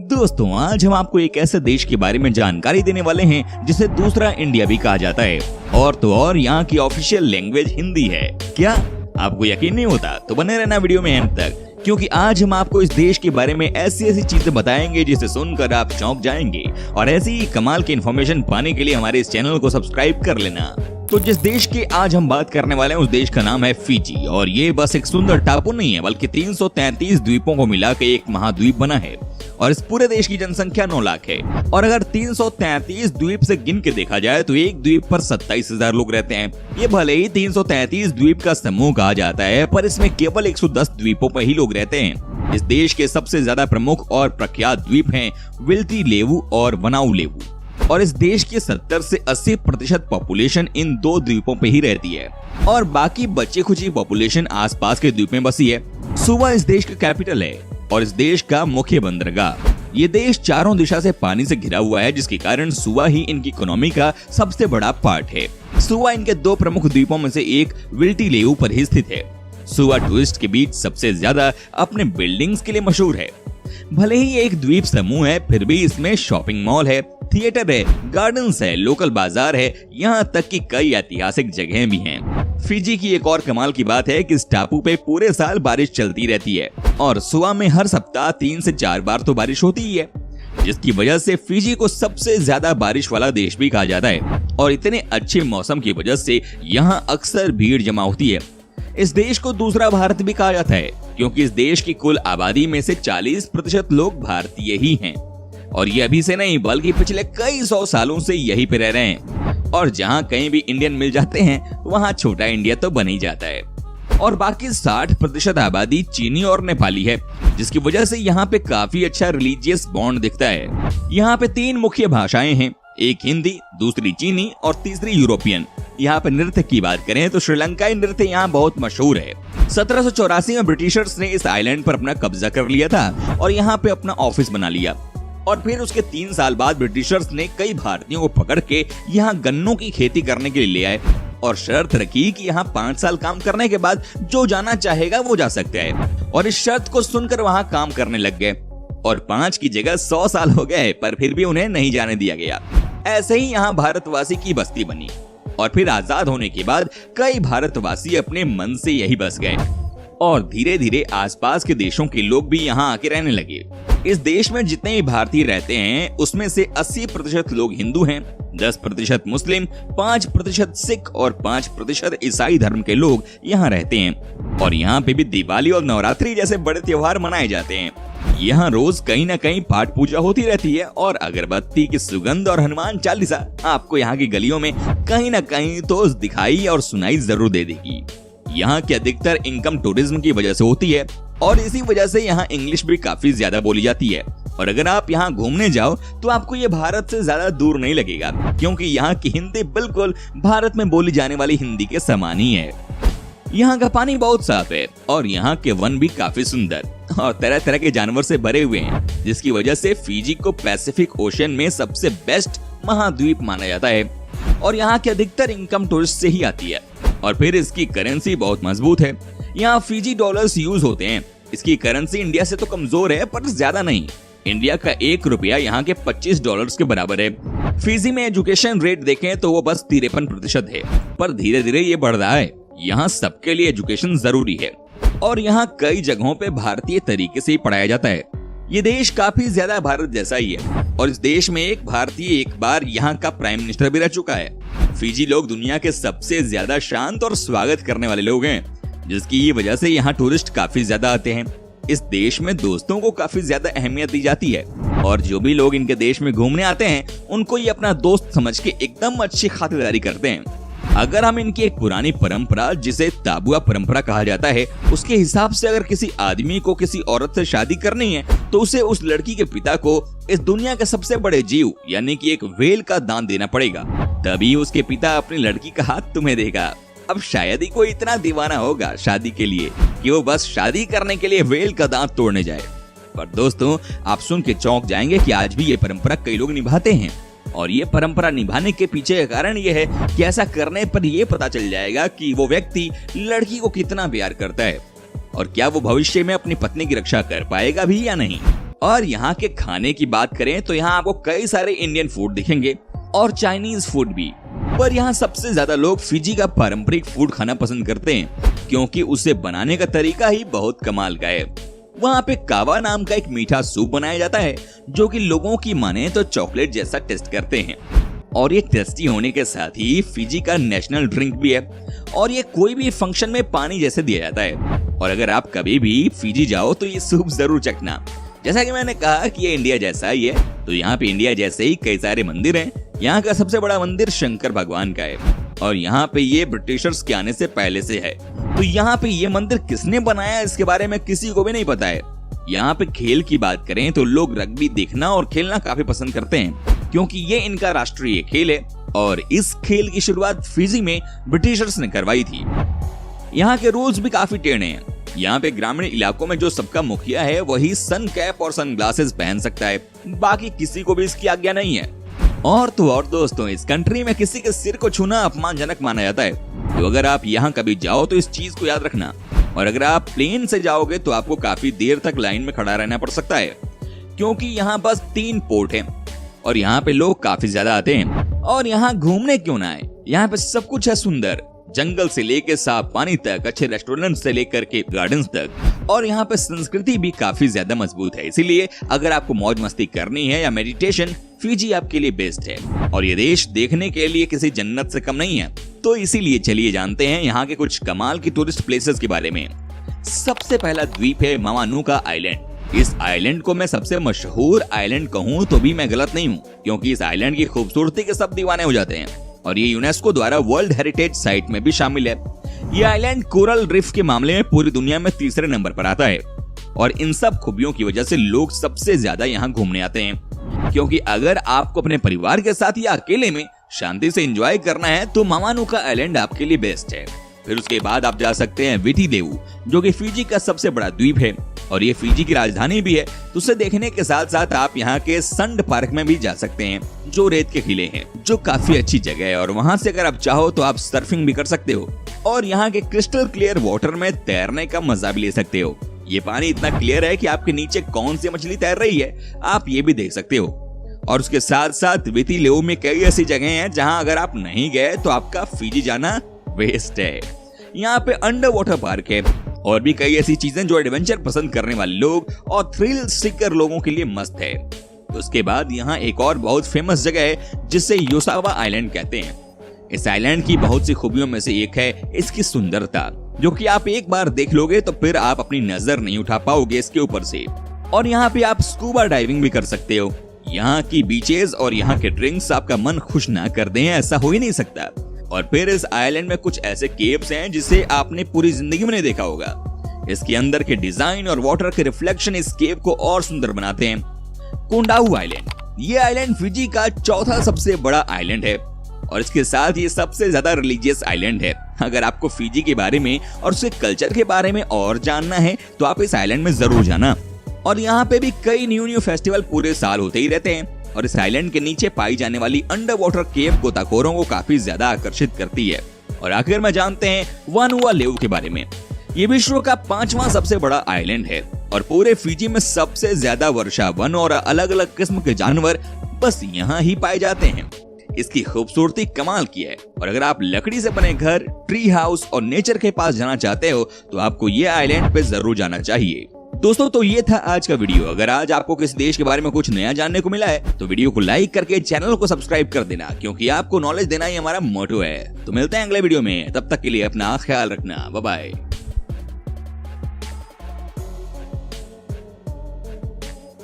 दोस्तों आज हम आपको एक ऐसे देश के बारे में जानकारी देने वाले हैं जिसे दूसरा इंडिया भी कहा जाता है और तो और यहाँ की ऑफिशियल लैंग्वेज हिंदी है। क्या आपको यकीन नहीं होता? तो बने रहना वीडियो में अंत तक, क्योंकि आज हम आपको इस देश के बारे में ऐसी ऐसी चीजें बताएंगे जिसे सुनकर आप चौंक जाएंगे। और ऐसी ही कमाल की इन्फॉर्मेशन पाने के लिए हमारे इस चैनल को सब्सक्राइब कर लेना। तो जिस देश की आज हम बात करने वाले हैं उस देश का नाम है फिजी, और ये बस एक सुंदर टापू नहीं है बल्कि 333 द्वीपों को मिलाकर एक महाद्वीप बना है। और इस पूरे देश की जनसंख्या 9 लाख है। और अगर 333 द्वीप से गिन के देखा जाए तो एक द्वीप पर 27,000 लोग रहते हैं। ये भले ही 333 द्वीप का समूह कहा जाता है, पर इसमें केवल 110 द्वीपों पर ही लोग रहते हैं। इस देश के सबसे ज्यादा प्रमुख और प्रख्यात द्वीप हैं विल्ती लेवु और वनाउ लेवु। और इस देश की 70 से 80% पॉपुलेशन इन दो द्वीपों पे ही रहती है और बाकी बची खुची पॉपुलेशन आसपास के द्वीप में बसी है। सुवा इस देश का कैपिटल है और इस देश का मुख्य बंदरगाह। ये देश चारों दिशा से पानी से घिरा हुआ है, जिसके कारण सुवा ही इनकी इकोनॉमी का सबसे बड़ा पार्ट है। सुवा इनके दो प्रमुख द्वीपों में से एक विल्टी लेवु पर ही स्थित है। सुवा टूरिस्ट के बीच सबसे ज्यादा अपने बिल्डिंग्स के लिए मशहूर है। भले ही एक द्वीप समूह है, फिर भी इसमें शॉपिंग मॉल है, थिएटर है, गार्डन्स है, लोकल बाजार है, यहाँ तक कि कई ऐतिहासिक जगहें भी हैं। फिजी की एक और कमाल की बात है कि इस टापू पे पूरे साल बारिश चलती रहती है और सुवा में हर सप्ताह 3 से 4 बार तो बारिश होती ही है, जिसकी वजह से फिजी को सबसे ज्यादा बारिश वाला देश भी कहा जाता है। और इतने अच्छे मौसम की वजह से यहाँ अक्सर भीड़ जमा होती है। इस देश को दूसरा भारत भी कहा जाता है, क्योंकि इस देश की कुल आबादी में से 40% लोग भारतीय ही हैं। और ये अभी से नहीं बल्कि पिछले कई 100 सालों से यहीं पे रह रहे हैं। और जहाँ कहीं भी इंडियन मिल जाते हैं वहाँ छोटा इंडिया तो बन ही जाता है। और बाकी 60% आबादी चीनी और नेपाली है, जिसकी वजह से यहाँ पे काफी अच्छा रिलीजियस बॉन्ड दिखता है। यहाँ पे 3 मुख्य भाषाएं हैं, एक हिंदी, दूसरी चीनी और तीसरी यूरोपियन। यहाँ पे नृत्य की बात करें तो श्रीलंकाई नृत्य यहाँ बहुत मशहूर है। 1784 में ब्रिटिशर्स ने इस आइलैंड पर अपना कब्जा कर लिया था और यहाँ पे अपना ऑफिस बना लिया। और फिर उसके 3 साल बाद ब्रिटिशर्स ने कई भारतीयों को पकड़ के यहाँ गन्नों की खेती करने के लिए ले आए और शर्त रखी कि यहाँ 5 साल काम करने के बाद जो जाना चाहेगा वो जा सकता है। और इस शर्त को सुनकर वहाँ काम करने लग गए और 5 की जगह 100 साल हो गए, पर फिर भी उन्हें नहीं जाने दिया गया। ऐसे ही यहाँ भारतवासी की बस्ती बनी और फिर आजाद होने के बाद कई भारतवासी अपने मन से यही बस गए और धीरे धीरे आसपास के देशों के लोग भी यहाँ आके रहने लगे। इस देश में जितने भी भारतीय रहते हैं उसमें से 80% लोग हिंदू हैं, 10% मुस्लिम, 5% सिख और 5% ईसाई धर्म के लोग यहाँ रहते हैं। और यहाँ पे भी दिवाली और नवरात्रि जैसे बड़े त्योहार मनाए जाते हैं। यहाँ रोज कहीं न कहीं पाठ पूजा होती रहती है और अगरबत्ती की सुगंध और हनुमान चालीसा आपको यहाँ की गलियों में कहीं न कहीं तो दिखाई और सुनाई जरूर दे देगी। यहाँ की अधिकतर इनकम टूरिज्म की वजह से होती है और इसी वजह से यहाँ इंग्लिश भी काफी ज्यादा बोली जाती है। और अगर आप यहाँ घूमने जाओ तो आपको ये भारत से ज्यादा दूर नहीं लगेगा, क्योंकि यहाँ की हिंदी बिल्कुल भारत में बोली जाने वाली हिंदी के समान ही है। यहाँ का पानी बहुत साफ है और यहाँ के वन भी काफी सुंदर और तरह तरह के जानवर से भरे हुए हैं, जिसकी वजह से फिजी को पैसिफिक ओशन में सबसे बेस्ट महाद्वीप माना जाता है। और यहाँ की अधिकतर इनकम टूरिस्ट से ही आती है। और फिर इसकी करेंसी बहुत मजबूत है। यहाँ फिजी डॉलर्स यूज होते हैं। इसकी करेंसी इंडिया से तो कमजोर है, पर ज्यादा नहीं। इंडिया का 1 रुपया यहाँ के $25 के बराबर है। फिजी में एजुकेशन रेट देखें तो वो बस 53% है, पर धीरे धीरे ये बढ़ रहा है। यहाँ सबके लिए एजुकेशन जरूरी है और यहाँ कई जगहों पे भारतीय तरीके से ही पढ़ाया जाता है। ये देश काफी ज्यादा भारत जैसा ही है और इस देश में एक भारतीय एक बार यहाँ का प्राइम मिनिस्टर भी रह चुका है। फिजी लोग दुनिया के सबसे ज्यादा शांत और स्वागत करने वाले लोग हैं, जिसकी वजह से यहाँ टूरिस्ट काफी ज्यादा आते हैं। इस देश में दोस्तों को काफी ज्यादा अहमियत दी जाती है और जो भी लोग इनके देश में घूमने आते हैं उनको ये अपना दोस्त समझ के एकदम अच्छी खातिरदारी करते हैं। अगर हम इनकी एक पुरानी परंपरा जिसे ताबुआ परंपरा कहा जाता है उसके हिसाब से अगर किसी आदमी को किसी औरत से शादी करनी है तो उसे उस लड़की के पिता को इस दुनिया के सबसे बड़े जीव यानी कि एक व्हेल का दान देना पड़ेगा, तभी उसके पिता अपनी लड़की का हाथ तुम्हें देगा। अब शायद ही कोई इतना दीवाना होगा शादी के लिए कि वो बस शादी करने के लिए व्हेल का दांत तोड़ने जाए। पर दोस्तों आप सुन के चौंक जाएंगे कि आज भी ये परंपरा कई लोग निभाते हैं और ये परंपरा निभाने के पीछे का कारण ये है कि ऐसा करने पर ये पता चल जाएगा कि वो व्यक्ति लड़की को कितना प्यार करता है और क्या वो भविष्य में अपनी पत्नी की रक्षा कर पाएगा भी या नहीं। और यहाँ के खाने की बात करें तो यहाँ आपको कई सारे इंडियन फूड दिखेंगे और चाइनीज फूड भी, पर यहाँ सबसे ज्यादा लोग फिजी का पारंपरिक फूड खाना पसंद करते हैं क्योंकि उसे बनाने का तरीका ही बहुत कमाल का है। वहाँ पे कावा नाम का एक मीठा सूप बनाया जाता है जो कि लोगों की माने तो चॉकलेट जैसा टेस्ट करते हैं, और ये टेस्टी होने के साथ ही फिजी का नेशनल ड्रिंक भी है, और ये कोई भी फंक्शन में पानी जैसे दिया जाता है। और अगर आप कभी भी फिजी जाओ तो ये सूप जरूर चखना। जैसा कि मैंने कहा कि ये इंडिया जैसा ही है, तो यहाँ पे इंडिया जैसे ही कई सारे मंदिर हैं। यहाँ का सबसे बड़ा मंदिर शंकर भगवान का है, और यहाँ पे ये ब्रिटिशर्स के आने से पहले से है। तो यहाँ पे ये मंदिर किसने बनाया इसके बारे में किसी को भी नहीं पता है। यहाँ पे खेल की बात करें तो लोग रग्बी देखना और खेलना काफी पसंद करते हैं क्योंकि ये इनका राष्ट्रीय खेल है, और इस खेल की शुरुआत फिजी में ब्रिटिशर्स ने करवाई थी। यहाँ के रूल्स भी काफी टेढ़े हैं। यहाँ पे ग्रामीण इलाकों में जो सबका मुखिया है वही सन कैप और सन ग्लासेस पहन सकता है, बाकी किसी को भी इसकी आज्ञा नहीं है। और तो और दोस्तों, इस कंट्री में किसी के सिर को छूना अपमानजनक माना जाता है, तो अगर आप यहाँ कभी जाओ तो इस चीज को याद रखना। और अगर आप प्लेन से जाओगे तो आपको काफी देर तक लाइन में खड़ा रहना पड़ सकता है क्योंकि यहाँ बस 3 पोर्ट हैं और यहाँ पे लोग काफी ज्यादा आते हैं। और यहाँ घूमने क्यों ना आए, यहाँ पे सब कुछ है सुंदर, जंगल से लेकर साफ पानी तक, अच्छे रेस्टोरेंट से लेकर के गार्डन्स तक, और यहाँ पे संस्कृति भी काफी ज्यादा मजबूत है। इसीलिए अगर आपको मौज मस्ती करनी है या मेडिटेशन, फिजी आपके लिए बेस्ट है। और ये देश देखने के लिए किसी जन्नत से कम नहीं है। तो इसीलिए चलिए जानते हैं यहाँ के कुछ कमाल की टूरिस्ट प्लेसेस के बारे में। सबसे पहला द्वीप है मामानुका आइलैंड। इस आइलैंड को मैं सबसे मशहूर आइलैंड कहूँ तो भी मैं गलत नहीं हूँ, क्योंकि इस आइलैंड की खूबसूरती के सब दीवाने हो जाते हैं, और ये यूनेस्को द्वारा वर्ल्ड हेरिटेज साइट में भी शामिल है। ये आइलैंड कोरल रीफ के मामले में पूरी दुनिया में तीसरे नंबर पर आता है, और इन सब खूबियों की वजह से लोग सबसे ज्यादा यहाँ घूमने आते हैं। क्योंकि अगर आपको अपने परिवार के साथ या अकेले में शांति से एंजॉय करना है तो मामानुका आइलैंड आपके लिए बेस्ट है। फिर उसके बाद आप जा सकते हैं विटी लेवु, जो कि फिजी का सबसे बड़ा द्वीप है और ये फिजी की राजधानी भी है। तो उसे देखने के साथ साथ आप यहाँ के संड पार्क में भी जा सकते हैं, जो रेत के किले हैं, जो काफी अच्छी जगह है। और वहाँ से अगर आप चाहो तो आप सर्फिंग भी कर सकते हो, और यहाँ के क्रिस्टल क्लियर वाटर में तैरने का मजा भी ले सकते हो। ये पानी इतना क्लियर है कि आपके नीचे कौन सी मछली तैर रही है आप ये भी देख सकते हो। और उसके साथ साथ विटी लेवु में कई ऐसी जगह हैं जहां अगर आप नहीं गए तो आपका फिजी जाना वेस्ट है। यहाँ पे अंडर वाटर पार्क है और भी कई ऐसी चीजें जो एडवेंचर पसंद करने वाले लोग और थ्रिल सीकर लोगों के लिए मस्त है। उसके बाद यहाँ एक और बहुत फेमस जगह है जिसे योसावा आइलैंड कहते हैं। इस आइलैंड की बहुत सी खूबियों में से एक है इसकी सुंदरता, जो कि आप एक बार देख लोगे तो फिर आप अपनी नजर नहीं उठा पाओगे इसके ऊपर से। और यहाँ पे आप स्कूबा डाइविंग भी कर सकते हो। यहाँ की बीचेस और यहाँ के ड्रिंक्स आपका मन खुश ना कर दें ऐसा हो ही नहीं सकता। और फिर इस आइलैंड में कुछ ऐसे केव्स हैं जिसे आपने पूरी जिंदगी में नहीं देखा होगा। इसके अंदर के डिजाइन और वाटर के रिफ्लेक्शन इस केव को और सुंदर बनाते हैं। कोंडाऊ आइलैंड, ये आइलैंड फिजी का चौथा सबसे बड़ा आइलैंड है और इसके साथ ये सबसे ज्यादा रिलीजियस आइलैंड है। अगर आपको फिजी के बारे में और उसके कल्चर के बारे में और जानना है तो आप इस आइलैंड में जरूर जाना। और यहाँ पे भी कई न्यू फेस्टिवल पूरे साल होते ही रहते हैं और इस आइलैंड के नीचे पाई जाने वाली अंडर वाटर केव गोताखोरों को काफी ज्यादा आकर्षित करती है। और आखिर में जानते हैं वानुआ लेवु के बारे में। ये विश्व का 5वां सबसे बड़ा आइलैंड है और पूरे फिजी में सबसे ज्यादा वर्षा वन और अलग अलग किस्म के जानवर बस यहाँ ही पाए जाते हैं। इसकी खूबसूरती कमाल की है और अगर आप लकड़ी से बने घर, ट्री हाउस और नेचर के पास जाना चाहते हो तो आपको ये आइलैंड पे जरूर जाना चाहिए। दोस्तों तो ये था आज का वीडियो। अगर आज आपको किसी देश के बारे में कुछ नया जानने को मिला है तो वीडियो को लाइक करके चैनल को सब्सक्राइब कर देना, क्योंकि आपको नॉलेज देना ही हमारा मोटो है। तो मिलते हैं अगले वीडियो में, तब तक के लिए अपना ख्याल रखना। Bye bye.